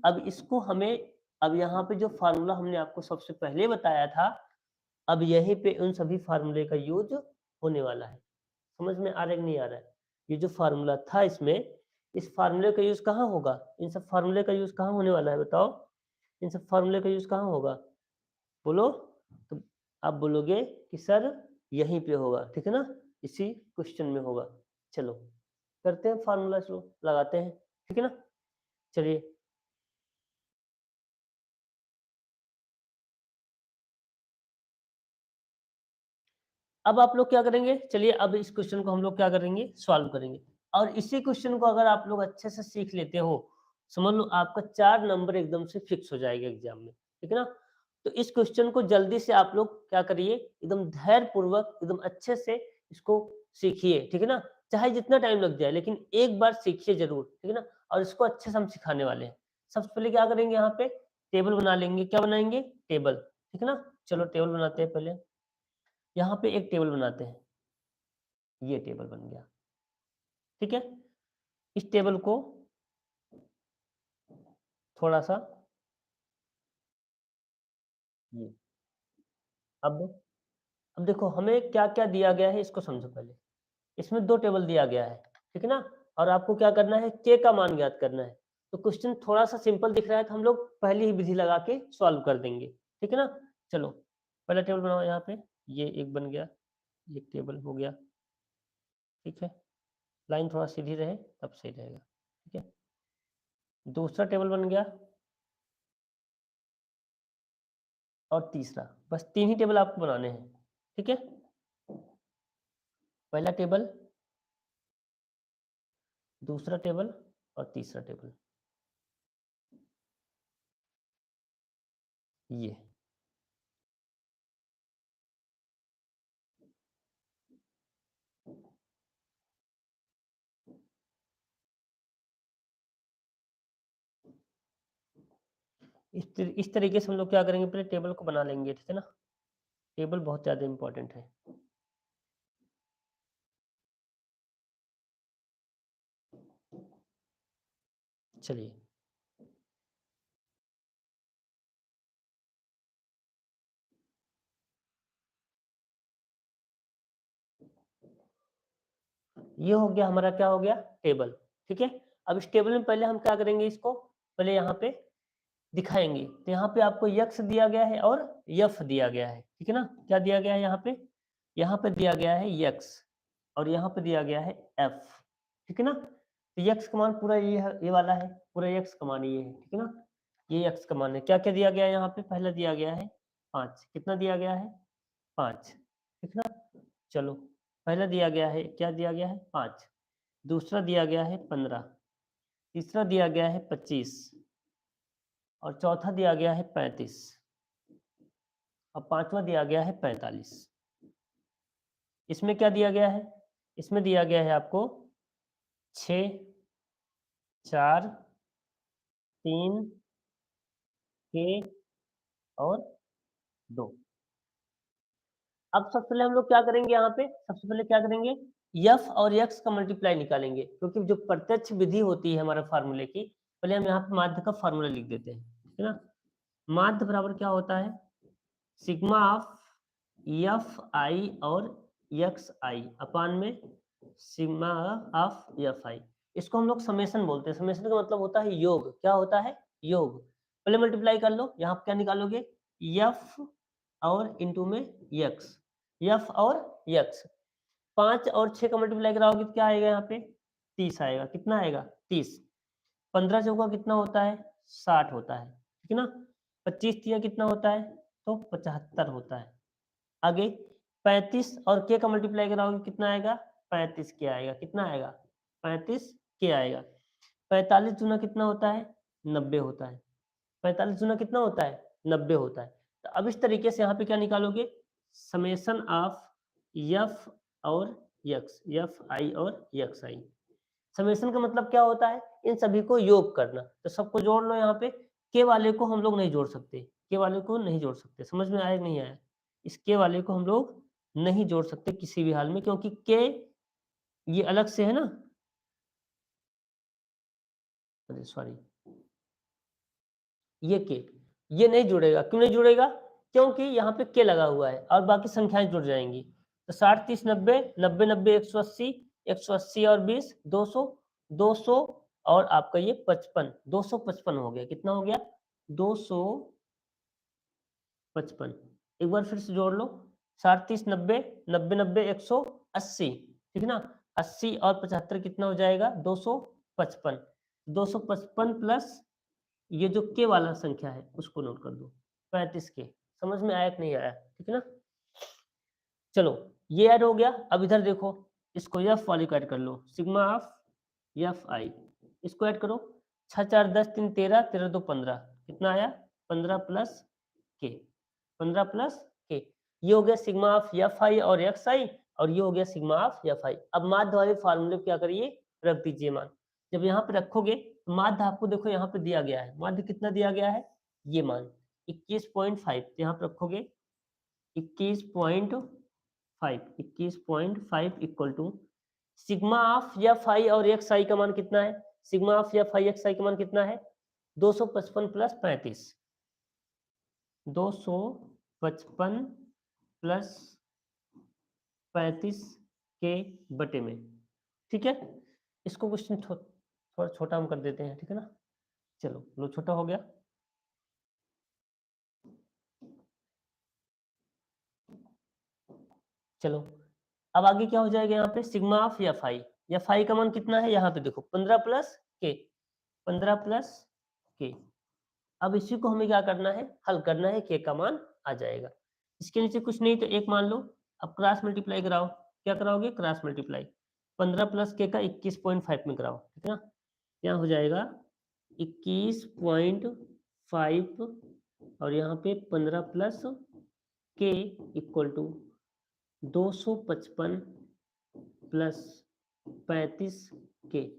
अब इसको हमें, अब यहाँ पे जो फार्मूला हमने आपको सबसे पहले बताया था, अब यहीं पे उन सभी फार्मूले का यूज होने वाला है। समझ में आ रहा है कि नहीं आ रहा है? ये जो फार्मूला था इसमें, इस फार्मूले का यूज कहाँ होगा? इन सब फार्मूले का यूज कहाँ होने वाला है बताओ? इन सब फार्मूले का यूज कहाँ होगा? बोलो। तो आप बोलोगे कि सर यहीं पे होगा, ठीक है ना, इसी क्वेश्चन में होगा। चलो करते हैं फार्मूला, चलो लगाते हैं, ठीक है ना। चलिए, अब आप लोग क्या करेंगे? चलिए, अब इस क्वेश्चन को हम लोग क्या करेंगे? सॉल्व करेंगे। और इसी क्वेश्चन को अगर आप लोग अच्छे से सीख लेते हो, समझ लो आपका 4 नंबर एकदम से फिक्स हो जाएगा एग्जाम में, ठीक है ना। तो इस क्वेश्चन को जल्दी से आप लोग क्या करिए, एकदम धैर्य पूर्वक, एकदम अच्छे से इसको सीखिए, ठीक है ना। चाहे जितना टाइम लग जाए, लेकिन एक बार सीखिए जरूर, ठीक है ना। और इसको अच्छे से हम सिखाने वाले हैं। सबसे पहले क्या करेंगे? यहाँ पे टेबल बना लेंगे। क्या बनाएंगे? टेबल, ठीक है ना। चलो टेबल बनाते हैं पहले। यहाँ पे एक टेबल बनाते हैं, ये टेबल बन गया, ठीक है। इस टेबल को थोड़ा सा, ये, अब अब देखो हमें क्या क्या दिया गया है, इसको समझो पहले। इसमें 2 टेबल दिया गया है, ठीक है ना। और आपको क्या करना है? के का मान ज्ञात करना है। तो क्वेश्चन थोड़ा सा सिंपल दिख रहा है तो हम लोग पहली ही विधि लगा के सॉल्व कर देंगे, ठीक है ना। चलो पहला टेबल बनाओ। यहाँ पे ये एक बन गया, एक टेबल हो गया, ठीक है। लाइन थोड़ा सीधी रहे तब सही रहेगा, ठीक है। दूसरा टेबल बन गया और तीसरा, बस 3 ही टेबल आपको बनाने हैं, ठीक है। पहला टेबल, दूसरा टेबल और तीसरा टेबल, ये इस तरीके से हम लोग क्या करेंगे, पहले टेबल को बना लेंगे, ठीक है ना। टेबल बहुत ज़्यादा इम्पोर्टेंट है। चलिए, ये हो गया हमारा, क्या हो गया, टेबल, ठीक है। अब इस टेबल में पहले हम क्या करेंगे, इसको पहले यहाँ पे दिखाएंगे। तो यहाँ पे आपको यक्स दिया गया है और यफ दिया गया है, ठीक है ना। क्या दिया गया है यहाँ पे दिया गया है यक्स और यहाँ पे दिया गया है एफ, ठीक है ना। तो यक्स का मान पूरा ये है, ये वाला है, पूरा यक्स का मान ये है, ठीक है ना। ये यक्स का मान है। क्या क्या दिया गया है यहाँ पे, पहला दिया गया है 5, कितना दिया गया है 5, ठीक है ना। चलो, पहला दिया गया है, क्या दिया गया है 5, दूसरा दिया गया है 15, तीसरा दिया गया है 25 और चौथा दिया गया है 35 और पांचवा दिया गया है 45। इसमें क्या दिया गया है, इसमें दिया गया है आपको 6, 4, 3, के और 2। अब सबसे पहले हम लोग क्या करेंगे, यहाँ पे सबसे पहले क्या करेंगे, यफ और यक्स का मल्टीप्लाई निकालेंगे, क्योंकि जो प्रत्यक्ष विधि होती है हमारे फार्मूले की, पहले हम यहाँ पे माध्य का फार्मूला लिख देते हैं, ठीक है ना। माध्य बराबर क्या होता है, सिग्मा ऑफ एफ आई और एक्स आई अपान में सिग्मा ऑफ एफ आई। इसको हम लोग समेशन बोलते हैं। समेशन का मतलब होता है योग। क्या होता है, योग। पहले मल्टीप्लाई कर लो, यहाँ पे क्या निकालोगे, एफ और इंटू में यक्स, एफ और यक्स। 5 और 6 का मल्टीप्लाई कराओगे तो क्या आएगा, यहाँ पे 30 आएगा। कितना आएगा, 30। 15 चौका कितना होता है, 60 होता है, ठीक है ना। 25 तिया कितना होता है, तो 75 होता है। आगे 35 और के का मल्टीप्लाई कराओगे कितना आएगा, 35 के आएगा। कितना आएगा, 35 के आएगा। 45 गुना कितना होता है, 90 होता है। 45 गुना कितना होता है, 90 होता है। तो अब इस तरीके से यहाँ पे क्या निकालोगे, समेशन ऑफ एफ और यक्स, एफ आई और यक्स आई। समेशन का मतलब क्या होता है, इन सभी को योग करना। तो सबको जोड़ लो यहाँ पे। के वाले को हम लोग नहीं जोड़ सकते, के वाले को नहीं जोड़ सकते। समझ में आया कि नहीं आया, इस के वाले को हम लोग नहीं जोड़ सकते किसी भी हाल में, क्योंकि के ये अलग से है ना, अरे सॉरी, ये नहीं जुड़ेगा। क्यों नहीं जुड़ेगा, क्योंकि यहाँ पे के लगा हुआ है और बाकी संख्याएं जुड़ जाएंगी। तो 60, 30, 90, 90, 90, 180, 180 और 20, 200, 200 और आपका ये 55, 255 हो गया। कितना हो गया, 255। एक बार फिर से जोड़ लो, 60, 30, 90, 90, 90, 180, ठीक है ना। 80 और 75 कितना हो जाएगा, 255। 255 प्लस ये जो के वाला संख्या है उसको नोट कर दो, 35 के। समझ में आया कि नहीं आया, ठीक है ना। चलो, ये ऐड हो गया। अब इधर देखो, इसको एफ वाली को ऐड कर लो, सिग्मा ऑफ एफ आई। इसको ऐड करो, 6, 4, 10, 3, 13, 13, 2, 15। कितना आया, 15 प्लस के, 15 प्लस के। ये हो गया सिग्मा ऑफ एफ आई और एक्स आई, और ये हो गया सिग्मा ऑफ एफ आई। अब माध्य वाले फार्मूले क्या करिए, रख दीजिए मान। जब यहाँ पे रखोगे तो माध्य आपको देखो यहाँ पे दिया गया है। माध्य कितना दिया गया है, ये मान 21.5। यहाँ पे रखोगे 21.5, 21.5 equal to sigma of F I और एक्स आई का मान कितना है, sigma of F I X I का मान कितना है, 255 प्लस 35, 255 प्लस 35 के बटे में, ठीक है। इसको क्वेश्चन थोड़ा छोटा हम कर देते हैं, ठीक है ना। चलो लो, छोटा हो गया। चलो, अब आगे क्या हो जाएगा, यहाँ पे sigma of F I. F I का मान कितना है, यहाँ पे देखो 15 प्लस के, 15 प्लस के। अब इसी को हमें क्या करना है, हल करना है, के का मान आ जाएगा। इसके नीचे कुछ नहीं तो एक मान लो। अब क्रॉस मल्टीप्लाई कराओ। क्या कराओगे, क्रॉस मल्टीप्लाई। 15 प्लस के का 21.5 में कराओ, ठीक है ना। यहाँ हो जाएगा 21.5 और यहाँ पे 15 प्लस के इक्वल टू 255 प्लस 35 के,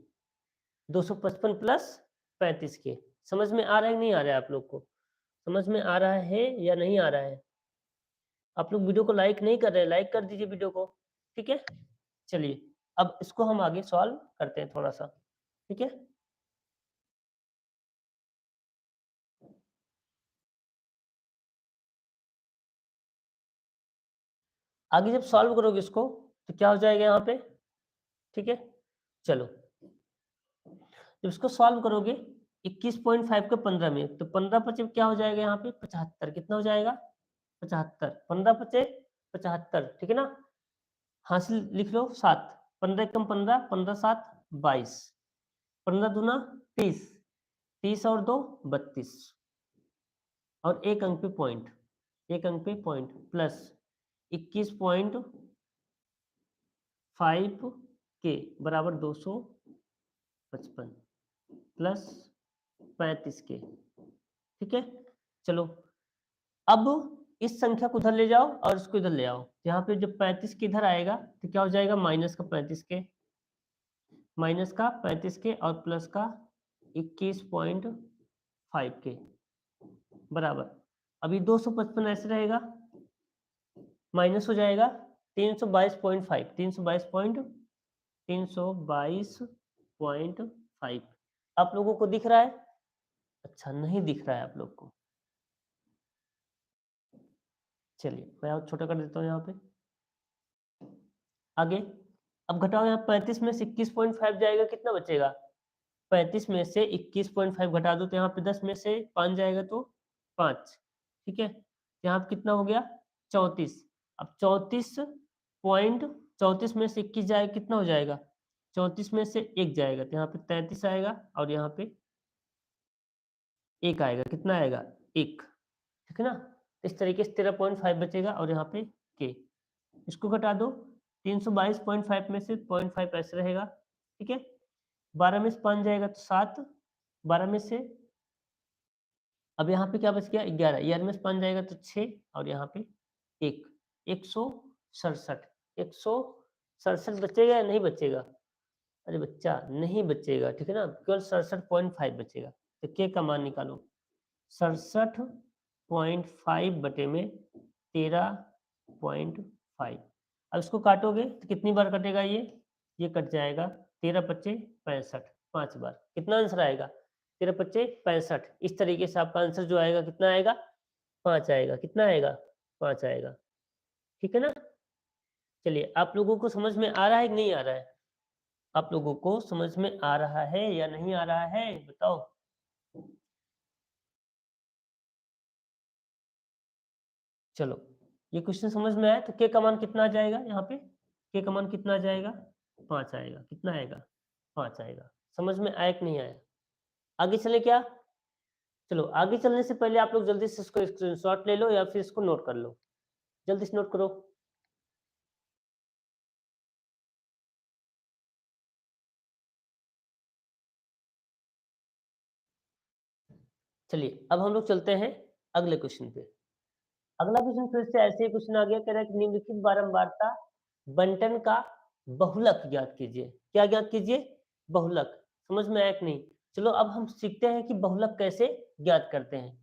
255 प्लस 35 के। समझ में आ रहा है कि नहीं आ रहा है आप लोग को। समझ में आ रहा है या नहीं आ रहा है? आप लोग वीडियो को लाइक नहीं कर रहे हैं, लाइक कर दीजिए वीडियो को, ठीक है? चलिए, अब इसको हम आगे सॉल्व करते हैं थोड़ा-सा, ठीक है? आगे जब सॉल्व करोगे इसको, तो क्या हो जाएगा यहाँ पे? ठीक है? चलो, जब इसको सॉल्व करोगे 21.5 को 15 में, तो 15 पचे क्या हो जाएगा यहाँ पे? 75। कितना हो जाएगा? 75। 15 पचे 75, ठीक है ना? हासिल लिख लो 7। 15 एकम 15, 15 7 22, 15 दूना 30, 30 और 2 32, और एक अंक पे पॉइंट, एक अंक पे पॉइंट प्लस 21.5 के बराबर 255 प्लस 35 के, ठीक है? चलो, अब इस संख्या को उधर ले जाओ और इसको इधर ले आओ। यहाँ पे जब 35 के इधर आएगा तो क्या हो जाएगा? माइनस का 35 के, माइनस का 35 के और प्लस का 21.5 के बराबर। अभी 255 ऐसे रहेगा, माइनस हो जाएगा 322.5, 322.5। आप लोगों को दिख रहा है? अच्छा, नहीं दिख रहा है आप लोग को। चलिए, मैं और छोटा कर देता हूँ यहाँ पे। आगे, अब घटाओ, यहाँ 35 में से 21.5 जाएगा, कितना बचेगा? 35 में से 21.5 घटा दो तो यहाँ पे 10 में से 5 जाएगा तो 5, ठीक है? यहाँ पे कितना हो गया? 34। अब 34 में से 21 जाएगा, कितना हो जाएगा? 34 में से 1 जाएगा तो यहाँ पे 33 आएगा, और यहाँ पे 1 आएगा, कितना आएगा? 1, ठीक है ना? इस तरीके से 13.5 बचेगा, और यहाँ पे के, इसको घटा दो, 322.5 में से 0.5 ऐसे रहेगा, ठीक है? 12 में से 5 जाएगा तो 7, 12 में से, अब यहाँ पे क्या बच गया? 11, 11 में से 5 जाएगा तो 6, और यहाँ पे 1, 167, 167 बचेगा या नहीं बचेगा? अरे बच्चा, नहीं बचेगा, ठीक है ना? केवल 67.5 बचेगा। तो के का मान निकालो, 67.5 बटे में 13.5। अब इसको काटोगे तो कितनी बार कटेगा ये कट जाएगा 13 पच्चे 65, 5 बार। कितना आंसर आएगा? 13 पच्चे 65। इस तरीके से आपका आंसर जो आएगा कितना आएगा? 5 आएगा। कितना आएगा? 5 आएगा, ठीक है ना? चलिए, आप लोगों को समझ में आ रहा है कि नहीं आ रहा है? आप लोगों को समझ में आ रहा है या नहीं आ रहा है, बताओ। चलो, ये क्वेश्चन समझ में आया तो के का मान कितना आ जाएगा? यहाँ पे के का मान कितना आ जाएगा? 5 आएगा। कितना आएगा? 5 आएगा। समझ में आया कि नहीं आया? आगे चले क्या? चलो, आगे चलने से पहले आप लोग जल्दी से इसको स्क्रीनशॉट ले लो या फिर इसको नोट कर लो। जल्दी से नोट करो। चलिए, अब हम लोग चलते हैं अगले क्वेश्चन पे। अगला क्वेश्चन फिर से ऐसे ही क्वेश्चन आ गया, कह रहा है कि निम्नलिखित बारंबारता बंटन का बहुलक ज्ञात कीजिए। क्या ज्ञात कीजिए? बहुलक। समझ में आया कि नहीं? चलो, अब हम सीखते हैं कि बहुलक कैसे ज्ञात करते हैं।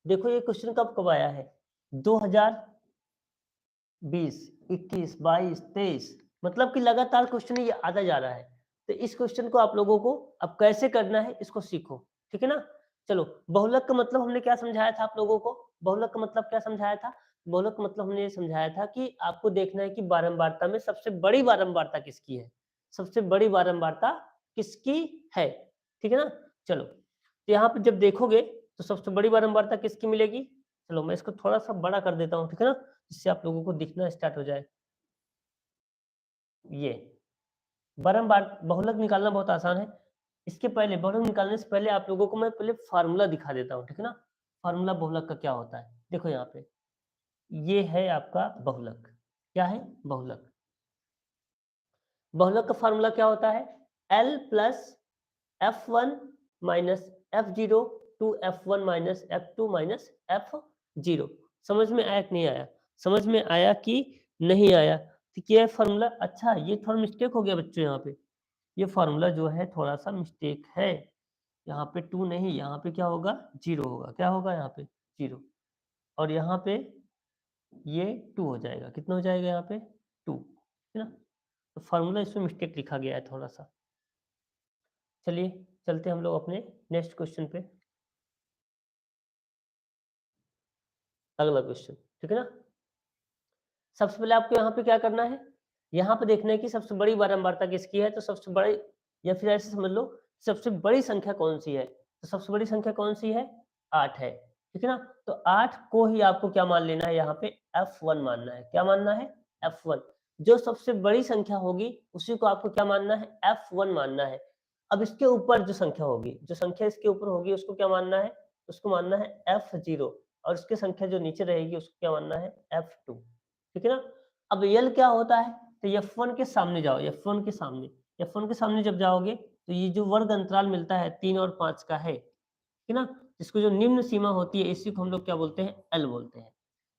देखो, ये क्वेश्चन कब कब आया है? 2020, 21, 22, 23, मतलब कि लगातार क्वेश्चन ये आता जा रहा है। तो इस क्वेश्चन को आप लोगों को अब कैसे करना है इसको सीखो, ठीक है ना? चलो, बहुलक का मतलब हमने क्या समझाया था आप लोगों को? बहुलक का मतलब क्या समझाया था? बहुलक का मतलब हमने ये समझाया था कि आपको देखना है कि बारंबारता में सबसे बड़ी बारंबारता किसकी है, सबसे बड़ी बारंबारता किसकी है, ठीक है ना? चलो, तो यहाँ पे जब देखोगे तो सबसे बड़ी बारंबारता किसकी मिलेगी? चलो, मैं इसको थोड़ा सा बड़ा कर देता हूँ, ठीक है ना? जिससे आप लोगों को दिखना स्टार्ट हो जाए। ये बारंबार बहुलक निकालना बहुत आसान है। इसके पहले, बहुलक निकालने से पहले आप लोगों को मैं पहले फार्मूला दिखा देता हूँ, ठीक है ना? फार्मूला बहुलक का क्या होता है, देखो यहाँ पे। ये है आपका बहुलक। क्या है? बहुलक। बहुलक का फार्मूला क्या होता है? L plus F1 minus F0 two F1 minus F2 minus F0। समझ में आया कि नहीं आया? समझ में आया कि नहीं आया? ठीक है, फार्मूला। अच्छा, ये थोड़ा मिस्टेक हो गया बच्चों, यहाँ पे ये फार्मूला जो है थोड़ा सा मिस्टेक है। यहाँ पे 2 नहीं, यहाँ पे क्या होगा? 0 होगा। क्या होगा यहाँ पे? 0 और यहाँ पे ये 2 हो जाएगा। कितना हो जाएगा यहाँ पे 2, है ना। तो फार्मूला इसमें मिस्टेक लिखा गया है थोड़ा सा। चलिए चलते हम लोग अपने नेक्स्ट क्वेश्चन पे। अगला क्वेश्चन, ठीक है ना। सबसे पहले आपको यहाँ पे क्या करना है, यहाँ पे देखना है कि सबसे बड़ी बारंबारता किसकी है। तो सबसे बड़ी, या फिर ऐसे समझ लो सबसे बड़ी संख्या कौन सी है। तो सबसे बड़ी संख्या कौन सी है, 8 है, ठीक है ना। तो 8 को ही आपको क्या मान लेना है, यहाँ पे F1 मानना है। क्या मानना है, F1। जो सबसे बड़ी संख्या होगी उसी को आपको क्या मानना है, F1 मानना है। अब इसके ऊपर जो संख्या होगी, जो संख्या इसके ऊपर होगी उसको क्या मानना है, उसको मानना है F0 और उसकी संख्या जो नीचे रहेगी उसको क्या मानना है, F2, ठीक है ना। अब यल क्या होता है, तो F1 के सामने जाओ, F1 के सामने, F1 के सामने जब जाओगे तो ये जो वर्ग अंतराल मिलता है 3 और 5 का है, ठीक है ना। इसको जो निम्न सीमा होती है इसी को हम लोग क्या बोलते हैं, एल बोलते हैं।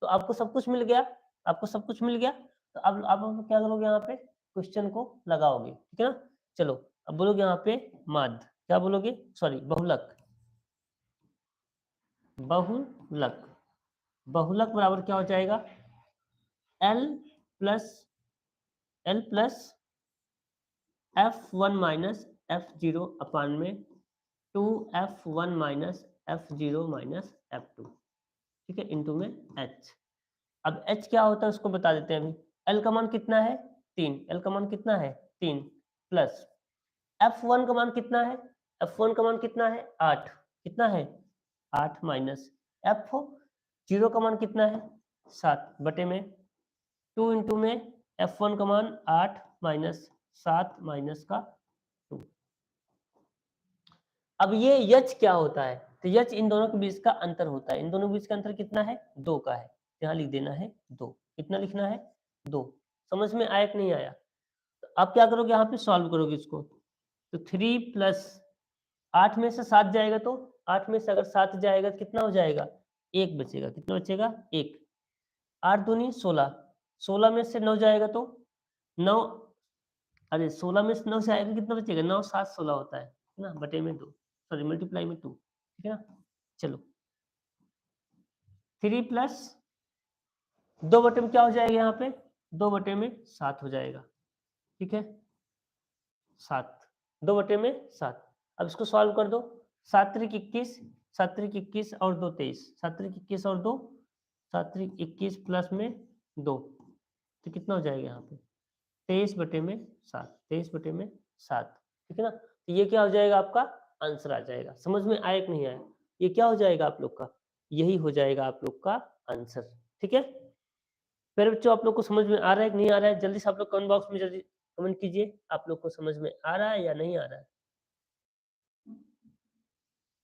तो आपको सब कुछ मिल गया, आपको सब कुछ मिल गया। तो अब आप क्या करोगे, यहाँ पे क्वेश्चन को लगाओगे, ठीक है ना। चलो अब बोलोगे यहाँ पे माध्य, क्या बोलोगे, सॉरी बहुलक, बहुलक, बहुलक बराबर क्या हो जाएगा, L plus F1 minus F0 अपान में 2F1 minus F0 minus F2, ठीक है, इंटू में H। अब H क्या होता है उसको बता देते हैं अभी। L का मान कितना है, 3, L का मान कितना है 3, प्लस F1 का मान कितना है, F1 का मान कितना है 8, कितना है 8 माइनस F0 का मान कितना है 7 बटे में 2 इंटू में F1 का मान 8 माइनस 7 माइनस का 2। अब ये यच क्या होता है, तो यच इन दोनों के बीच का अंतर होता है। इन दोनों के बीच का अंतर कितना है, 2 का है। यहाँ लिख देना है 2, कितना लिखना है 2। समझ में आया कि नहीं आया। तो आप क्या करोगे, यहाँ पे सॉल्व करोगे इसको। तो 3 प्लस 8 में से 7 जाएगा, तो 8 में से अगर 7 जाएगा कितना हो जाएगा, 1 बचेगा। कितना बचेगा, 1। 8 दूनी 16, 16 में से 9 जाएगा तो 9, अरे 16 में से 9 से आएगा कितना बचेगा, 9 7 16 होता है ना, बटे में 2, सॉरी मल्टीप्लाई में 2, ठीक है ना। चलो 3 प्लस 2 बटे में क्या हो जाएगा, यहाँ पे 2 बटे में 7 हो जाएगा, ठीक है 7, 2 बटे में 7। अब इसको सॉल्व कर दो, 7 त्रिक 21, 7 त्रिक 21 और 2 23, 7 त्रिक 21 और 2, 7 त्रिक 21 प्लस में 2, तो कितना हो जाएगा यहाँ पे 23 बटे में 7, 23 बटे में 7, ठीक है ना। तो ये क्या हो जाएगा, आपका आंसर आ जाएगा। समझ में आया कि नहीं आया, ये क्या हो जाएगा आप लोग का, यही हो जाएगा आप लोग का आंसर, ठीक है। फिर बच्चों आप लोग को समझ में आ रहा है कि नहीं आ रहा है, जल्दी से आप लोग कमेंट बॉक्स में जल्दी कमेंट कीजिए, आप लोग को समझ में आ रहा है या नहीं आ रहा है।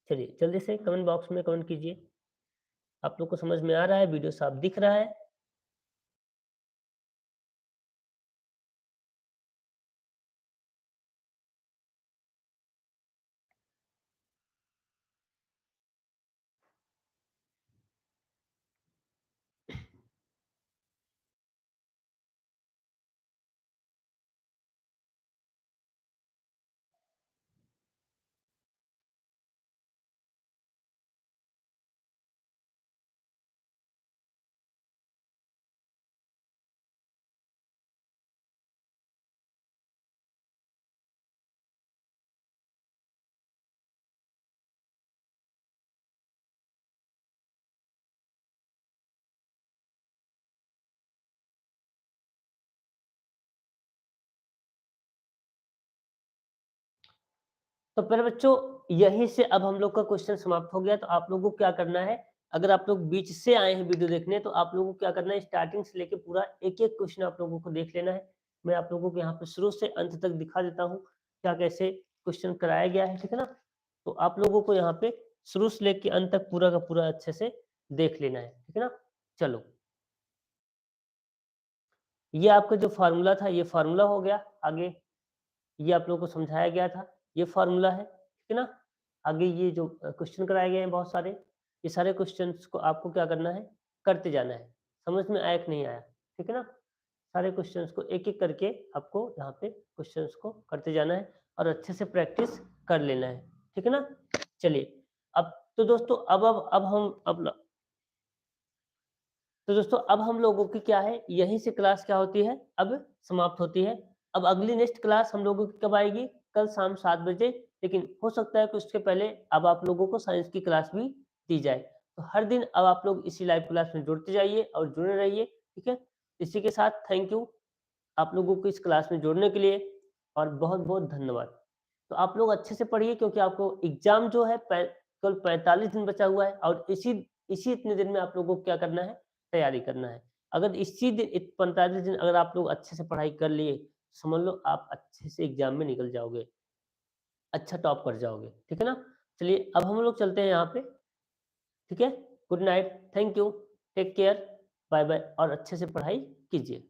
चलिए जल्दी से कमेंट बॉक्स में कमेंट कीजिए, आप लोग को समझ में आ रहा है, वीडियो साफ दिख रहा है। तो पहले बच्चों यहीं से अब हम लोग का क्वेश्चन समाप्त हो गया। तो आप लोगों को क्या करना है, अगर आप लोग बीच से आए हैं वीडियो देखने, तो आप लोगों को क्या करना है, स्टार्टिंग से लेके पूरा एक एक क्वेश्चन आप लोगों को देख लेना है। मैं आप लोगों को यहाँ पे शुरू से अंत तक दिखा देता हूँ क्या कैसे क्वेश्चन कराया गया है, ठीक है ना। तो आप लोगों को यहाँ पे शुरू से लेके अंत तक पूरा का पूरा अच्छे से देख लेना है, ठीक है ना। चलो ये आपका जो फार्मूला था ये फार्मूला हो गया, आगे ये आप लोगों को समझाया गया था, ये फार्मूला है, ठीक है ना। आगे ये जो क्वेश्चन कराए गए हैं बहुत सारे, ये सारे क्वेश्चंस को आपको क्या करना है, करते जाना है। समझ में आया कि नहीं आया, ठीक है ना। सारे क्वेश्चंस को एक एक करके आपको यहाँ पे क्वेश्चंस को करते जाना है और अच्छे से प्रैक्टिस कर लेना है, ठीक है ना। चलिए अब तो दोस्तों अब हम तो दोस्तों अब हम लोगों की क्या है, यहीं से क्लास क्या होती है, अब समाप्त होती है। अब अगली नेक्स्ट क्लास हम लोगों की कब आएगी, कल शाम 7 बजे। लेकिन हो सकता है कि उसके पहले अब आप लोगों को साइंस की क्लास भी दी जाए। तो हर दिन अब आप लोग इसी लाइव क्लास में जुड़ते जाइए और जुड़े रहिए, ठीक है। इसी के साथ थैंक यू आप लोगों को इस क्लास में जुड़ने के लिए, और बहुत-बहुत धन्यवाद। तो आप लोग अच्छे से पढ़िए, क्योंकि आपको एग्ज़ाम जो है केवल 45 दिन बचा हुआ है, और इसी इसी इतने दिन में आप लोगों को क्या करना है, तैयारी करना है। अगर इसी दिन 45 दिन अगर आप लोग अच्छे से पढ़ाई कर लिए, समझ लो आप अच्छे से एग्ज़ाम में निकल जाओगे, अच्छा टॉप कर जाओगे, ठीक है ना? चलिए अब हम लोग चलते हैं यहाँ पे, ठीक है? Good night, thank you, take care, bye bye, और अच्छे से पढ़ाई कीजिए।